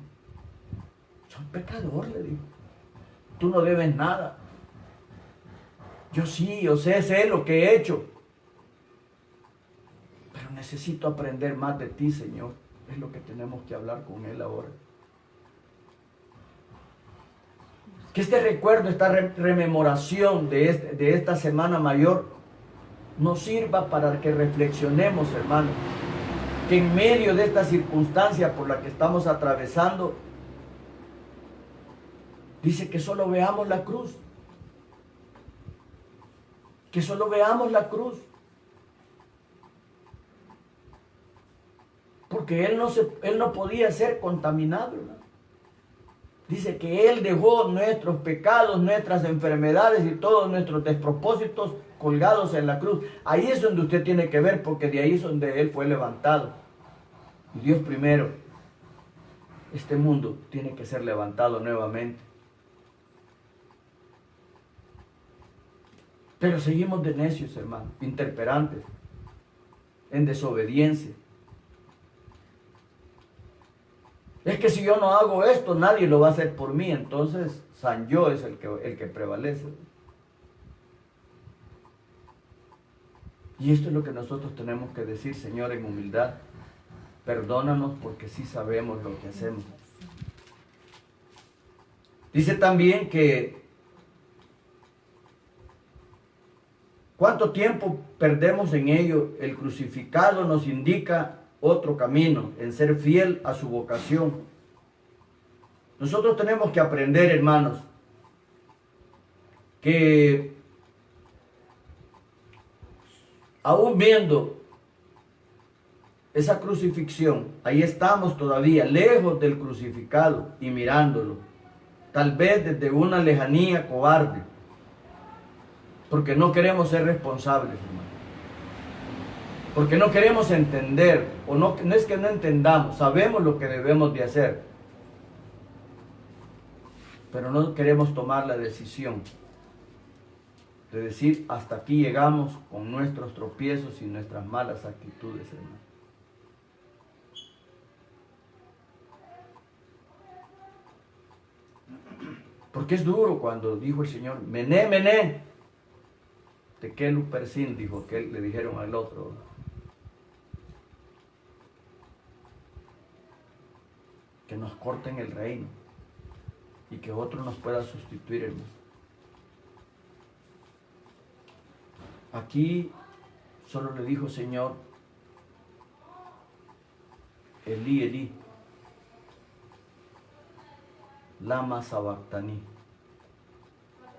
Soy pecador, le dijo. Tú no debes nada. Yo sí, yo sé lo que he hecho. Pero necesito aprender más de ti, Señor. Es lo que tenemos que hablar con Él ahora. Que este recuerdo, esta rememoración de esta Semana Mayor nos sirva para que reflexionemos, hermanos, que en medio de esta circunstancia por la que estamos atravesando, dice que solo veamos la cruz. Que solo veamos la cruz. Porque Él no podía ser contaminado, ¿no? Dice que Él dejó nuestros pecados, nuestras enfermedades y todos nuestros despropósitos colgados en la cruz. Ahí es donde usted tiene que ver, porque de ahí es donde Él fue levantado. Y Dios primero, este mundo tiene que ser levantado nuevamente. Pero seguimos de necios, hermanos, interperantes, en desobediencia. Es que si yo no hago esto, nadie lo va a hacer por mí. Entonces, San Yo es el que prevalece. Y esto es lo que nosotros tenemos que decir, Señor, en humildad. Perdónanos porque sí sabemos lo que hacemos. Dice también que ¿cuánto tiempo perdemos en ello? El crucificado nos indica otro camino, en ser fiel a su vocación. Nosotros tenemos que aprender, hermanos, que aún viendo esa crucifixión, ahí estamos todavía, lejos del crucificado y mirándolo, tal vez desde una lejanía cobarde, porque no queremos ser responsables, hermanos. Porque no queremos entender, o no es que no entendamos, sabemos lo que debemos de hacer, pero no queremos tomar la decisión de decir hasta aquí llegamos con nuestros tropiezos y nuestras malas actitudes, hermano. Porque es duro cuando dijo el Señor, mené, mené, tekel upersin, dijo que le dijeron al otro. Que nos corten el reino y que otro nos pueda sustituir, hermano. Aquí solo le dijo, Señor, Elí, Elí, lama sabactani,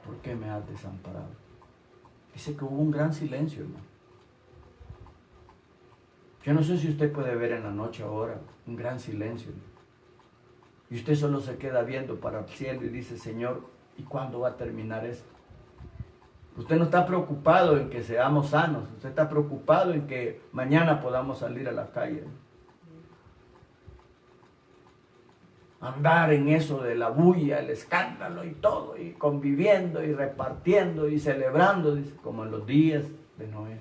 ¿por qué me has desamparado? Dice que hubo un gran silencio, hermano. Yo no sé si usted puede ver en la noche ahora un gran silencio, hermano. Y usted solo se queda viendo para el cielo y dice, Señor, ¿y cuándo va a terminar esto? Usted no está preocupado en que seamos sanos, usted está preocupado en que mañana podamos salir a la calle. Andar en eso de la bulla, el escándalo y todo, y conviviendo y repartiendo y celebrando, dice, como en los días de Noé.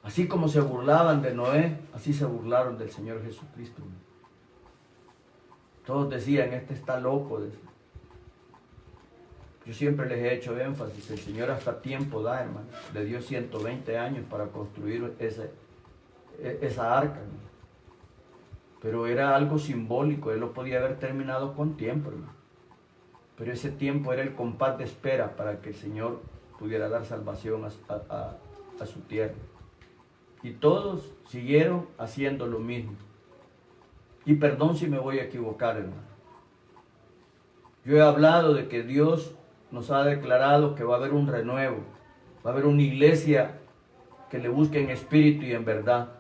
Así como se burlaban de Noé, así se burlaron del Señor Jesucristo. Todos decían, este está loco. Yo siempre les he hecho énfasis, el Señor hasta tiempo da, hermano. Le dio 120 años para construir esa arca, hermano. Pero era algo simbólico, Él lo podía haber terminado con tiempo, hermano. Pero ese tiempo era el compás de espera para que el Señor pudiera dar salvación a su tierra. Y todos siguieron haciendo lo mismo. Y perdón si me voy a equivocar, hermano. Yo he hablado de que Dios nos ha declarado que va a haber un renuevo. Va a haber una iglesia que le busque en espíritu y en verdad.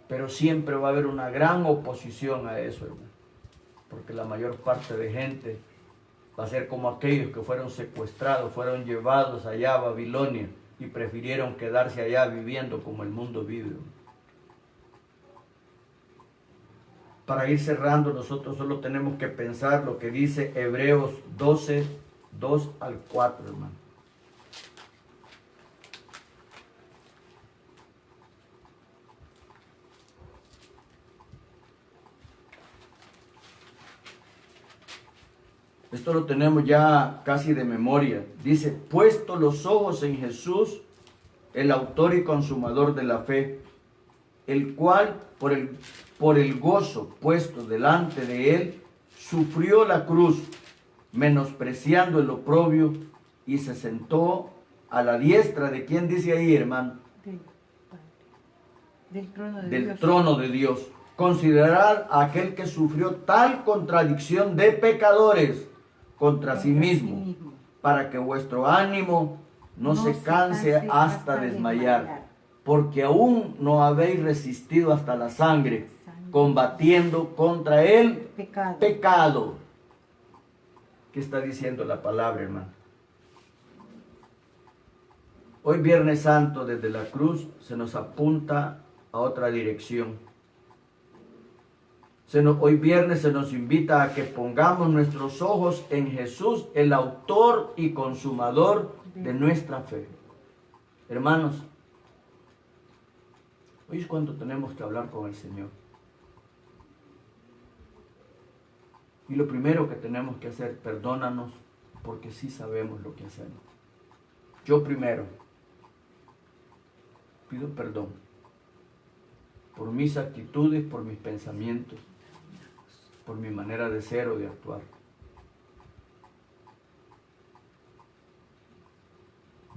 Pero siempre va a haber una gran oposición a eso, hermano. Porque la mayor parte de gente va a ser como aquellos que fueron secuestrados, fueron llevados allá a Babilonia y prefirieron quedarse allá viviendo como el mundo vive. Para ir cerrando, nosotros solo tenemos que pensar lo que dice Hebreos 12, 2 al 4, hermano. Esto lo tenemos ya casi de memoria. Dice, puesto los ojos en Jesús, el autor y consumador de la fe, el cual por el gozo puesto delante de él, sufrió la cruz, menospreciando el oprobio, y se sentó a la diestra de quién dice ahí, hermano, del trono de Dios. Considerar a aquel que sufrió tal contradicción de pecadores contra sí mismo, para que vuestro ánimo no se canse hasta desmayar, porque aún no habéis resistido hasta la sangre, combatiendo contra el pecado. ¿Qué está diciendo la palabra, hermano? Hoy Viernes Santo, desde la cruz, se nos apunta a otra dirección. Hoy viernes se nos invita a que pongamos nuestros ojos en Jesús, el autor y consumador de nuestra fe. Hermanos, hoy es cuando tenemos que hablar con el Señor. Y lo primero que tenemos que hacer, perdónanos, porque sí sabemos lo que hacemos. Yo primero pido perdón por mis actitudes, por mis pensamientos, por mi manera de ser o de actuar.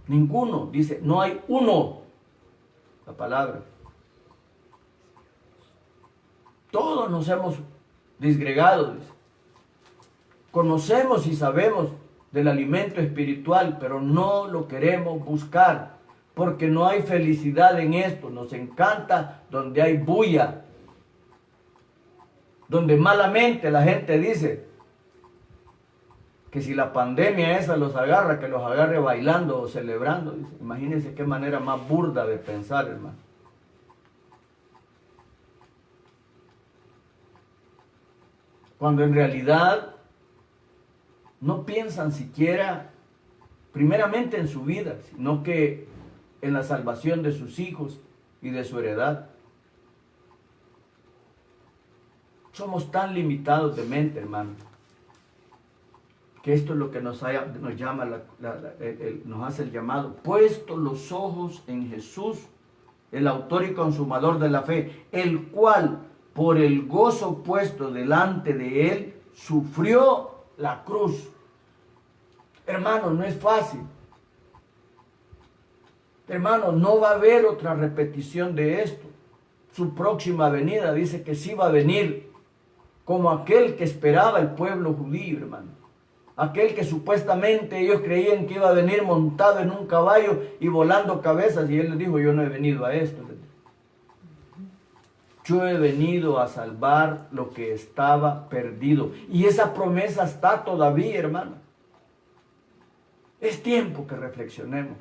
Ninguno, dice, no hay uno, la palabra. Todos nos hemos disgregado, dice. Conocemos y sabemos del alimento espiritual, pero no lo queremos buscar, porque no hay felicidad en esto. Nos encanta donde hay bulla, donde malamente la gente dice que si la pandemia esa los agarra, que los agarre bailando o celebrando. Dice, imagínense qué manera más burda de pensar, hermano. Cuando en realidad no piensan siquiera primeramente en su vida, sino que en la salvación de sus hijos y de su heredad. Somos tan limitados de mente, hermano, que esto es lo que nos llama, nos hace el llamado. Puesto los ojos en Jesús, el autor y consumador de la fe, el cual, por el gozo puesto delante de él, sufrió la cruz. Hermano, no es fácil. Hermano, no va a haber otra repetición de esto. Su próxima venida dice que sí va a venir como aquel que esperaba el pueblo judío, hermano. Aquel que supuestamente ellos creían que iba a venir montado en un caballo y volando cabezas, y él les dijo, yo no he venido a esto. Yo he venido a salvar lo que estaba perdido. Y esa promesa está todavía, hermano. Es tiempo que reflexionemos.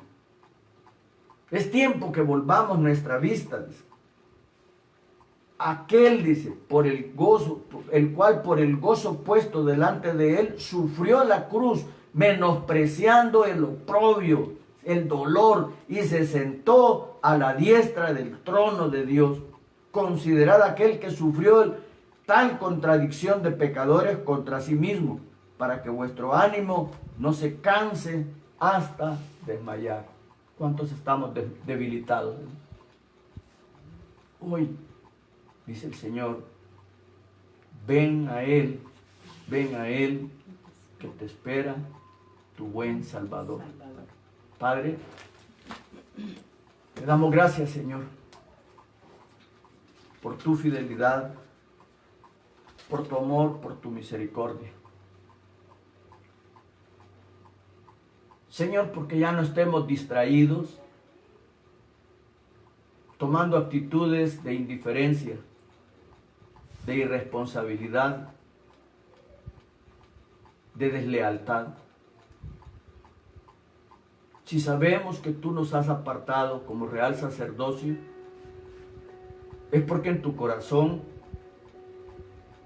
Es tiempo que volvamos nuestra vista. Aquel, dice, por el gozo, el cual por el gozo puesto delante de él, sufrió la cruz, menospreciando el oprobio, el dolor, y se sentó a la diestra del trono de Dios. Considerad aquel que sufrió tal contradicción de pecadores contra sí mismo, para que vuestro ánimo no se canse hasta desmayar. ¿Cuántos estamos debilitados? Hoy, dice el Señor, ven a Él, que te espera tu buen Salvador. Padre, te damos gracias, Señor, por tu fidelidad, por tu amor, por tu misericordia. Señor, porque ya no estemos distraídos, tomando actitudes de indiferencia, de irresponsabilidad, de deslealtad. Si sabemos que tú nos has apartado como real sacerdocio, es porque en tu corazón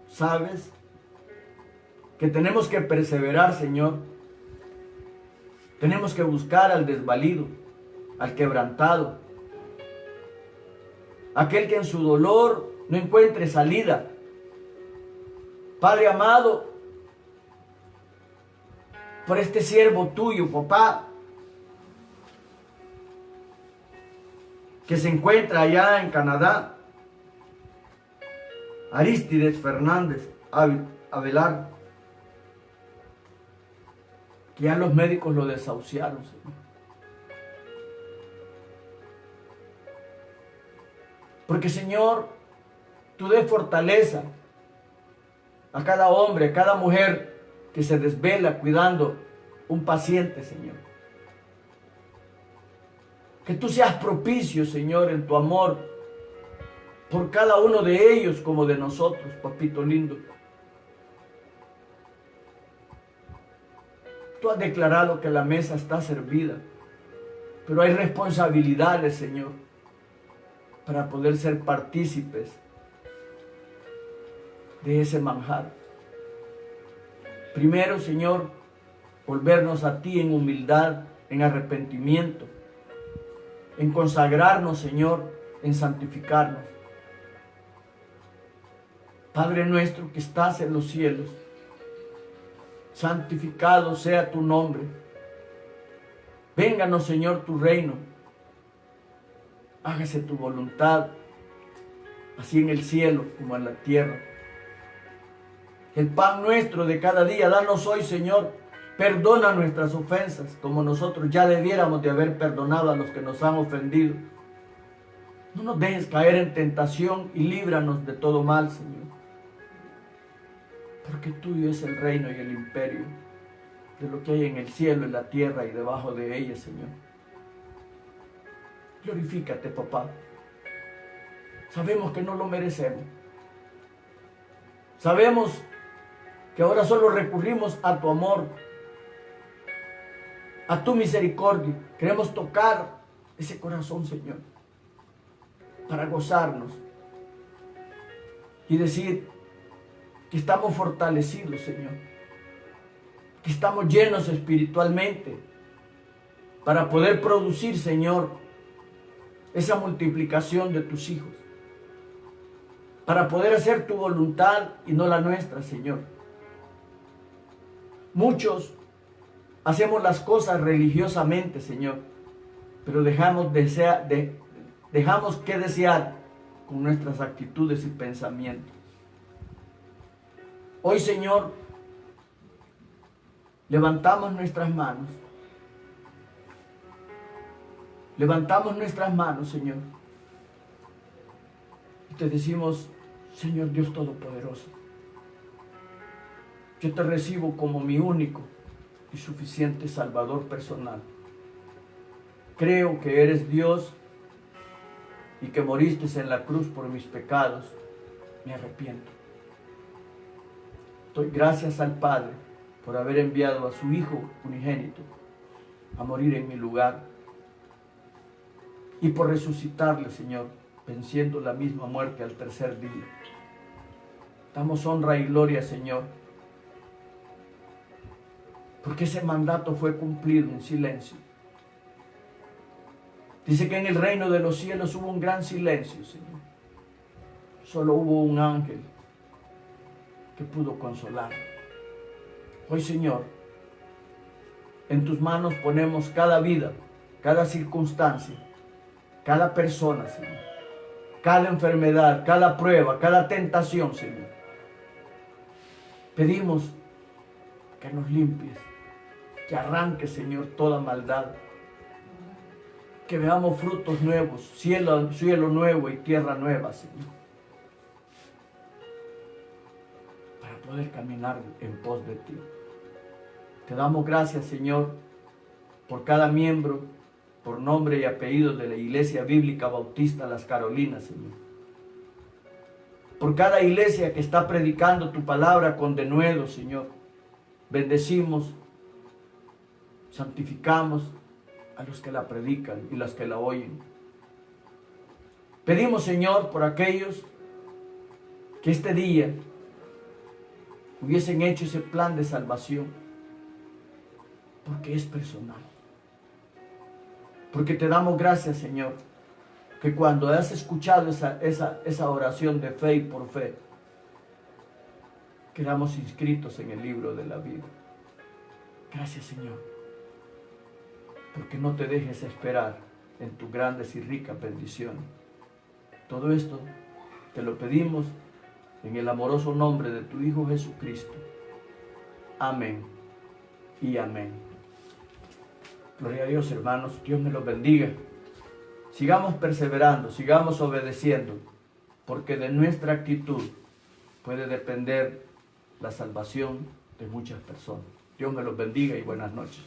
sabes que tenemos que perseverar, Señor. Tenemos que buscar al desvalido, al quebrantado, aquel que en su dolor no encuentre salida. Padre amado, por este siervo tuyo, papá, que se encuentra allá en Canadá, Aristides Fernández Avelar, que ya los médicos lo desahuciaron, Señor. Porque, Señor, tú des fortaleza a cada hombre, a cada mujer que se desvela cuidando un paciente, Señor. Que tú seas propicio, Señor, en tu amor por cada uno de ellos como de nosotros, papito lindo. Tú has declarado que la mesa está servida, pero hay responsabilidades, Señor, para poder ser partícipes de ese manjar. Primero, Señor, volvernos a ti en humildad, en arrepentimiento, en consagrarnos, Señor, en santificarnos. Padre nuestro que estás en los cielos, santificado sea tu nombre. Vénganos, Señor, tu reino. Hágase tu voluntad, así en el cielo como en la tierra. El pan nuestro de cada día, danos hoy, Señor. Perdona nuestras ofensas, como nosotros ya debiéramos de haber perdonado a los que nos han ofendido. No nos dejes caer en tentación y líbranos de todo mal, Señor. Porque tuyo es el reino y el imperio de lo que hay en el cielo, en la tierra y debajo de ella, Señor. Glorifícate, papá. Sabemos que no lo merecemos. Sabemos que ahora solo recurrimos a tu amor, a tu misericordia. Queremos tocar ese corazón, Señor, para gozarnos y decir que estamos fortalecidos, Señor, que estamos llenos espiritualmente para poder producir, Señor, esa multiplicación de tus hijos, para poder hacer tu voluntad y no la nuestra, Señor. Muchos hacemos las cosas religiosamente, Señor, pero dejamos que desear con nuestras actitudes y pensamientos. Hoy, Señor, levantamos nuestras manos. Levantamos nuestras manos, Señor. Y te decimos, Señor Dios Todopoderoso, yo te recibo como mi único y suficiente Salvador personal. Creo que eres Dios y que moriste en la cruz por mis pecados. Me arrepiento. Doy gracias al Padre por haber enviado a su Hijo unigénito a morir en mi lugar y por resucitarle, Señor, venciendo la misma muerte al tercer día. Damos honra y gloria, Señor, porque ese mandato fue cumplido en silencio. Dice que en el reino de los cielos hubo un gran silencio, Señor. Solo hubo un ángel que pudo consolar. Hoy, Señor, en tus manos ponemos cada vida, cada circunstancia, cada persona, Señor, cada enfermedad, cada prueba, cada tentación, Señor. Pedimos que nos limpies, que arranques, Señor, toda maldad, que veamos frutos nuevos, cielo nuevo y tierra nueva, Señor, poder caminar en pos de ti. Te damos gracias, Señor, por cada miembro, por nombre y apellido de la Iglesia Bíblica Bautista Las Carolinas, Señor. Por cada iglesia que está predicando tu palabra con denuedo, Señor. Bendecimos, santificamos a los que la predican y los que la oyen. Pedimos, Señor, por aquellos que este día hubiesen hecho ese plan de salvación, porque es personal. Porque te damos gracias, Señor, que cuando has escuchado esa oración de fe y por fe, quedamos inscritos en el libro de la vida. Gracias, Señor, porque no te dejes esperar en tus grandes y ricas bendiciones. Todo esto te lo pedimos en el amoroso nombre de tu Hijo Jesucristo. Amén y amén. Gloria a Dios, hermanos. Dios me los bendiga. Sigamos perseverando, sigamos obedeciendo, porque de nuestra actitud puede depender la salvación de muchas personas. Dios me los bendiga y buenas noches.